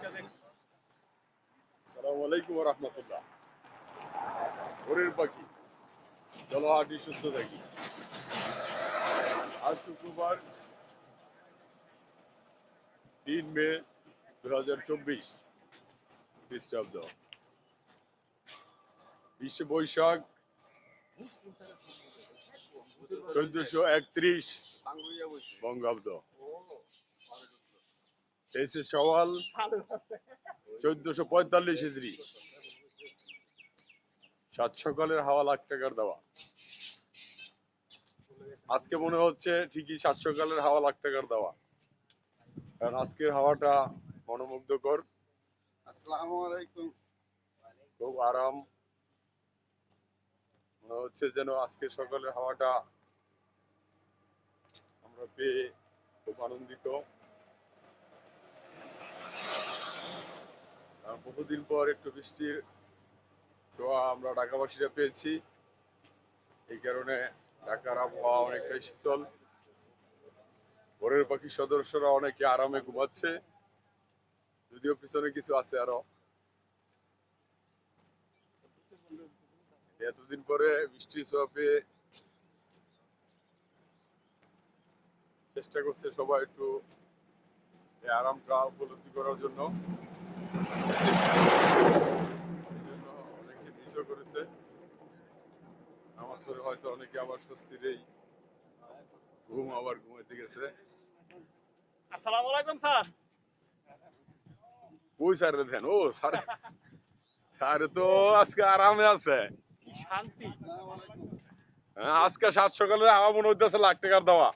আসসালামু আলাইকুম ওয়া রাহমাতুল্লাহ। ভোরের পাখি, চলো হাঁটি সুস্থ থাকি। আজ শুক্রবার 3 মে 2024 খ্রিস্টাব্দ, 20 বৈশাখ 1431 বঙ্গাব্দ, 23 শওয়াল 1445 হিজরি। সাত সকালের হাওয়া লাখ টাকার দেওয়া। আজকে মনে হচ্ছে ঠিকই সাত সকালের হাওয়া লাখ টাকার দেওয়া, কারণ আজকের হাওয়াটা মনোমুগ্ধকর, আসসালামু আলাইকুম। খুব আরাম। মনে হচ্ছে যেন আজকে সকালের হাওয়াটা আমরা পেয়ে খুব আনন্দিত। বহুদিন পর একটু বৃষ্টির ছোঁয়া আমরা ঢাকাবাসীরা পেয়েছি। এই কারণে ঢাকার আবহাওয়া অনেকটাই শীতল। ভোরের পাখি সদস্যরা অনেকে আরামে ঘুমাচ্ছে, যদিও পিছনে কিছু আছে আরো। এতদিন পরে বৃষ্টির ছোঁয়া পেয়ে চেষ্টা করছে সবাই একটু এই আরামটা উপলব্ধি করার জন্য। এই জন্য অনেকে মিসও করেছে। নামাজ পড়ে হয়তো অনেকে আবার স্বস্তির এই ঘুম আবার ঘুমাইতে গেছে। আসসালামু আলাইকুম স্যার। ওই স্যার দেন, ও স্যার, স্যার তো আজকে আরামে আছে। কি শান্তি। হ্যাঁ, আজকে সাত সকালে হাওয়া মনে হইতেছে লাখ টাকার দেওয়া।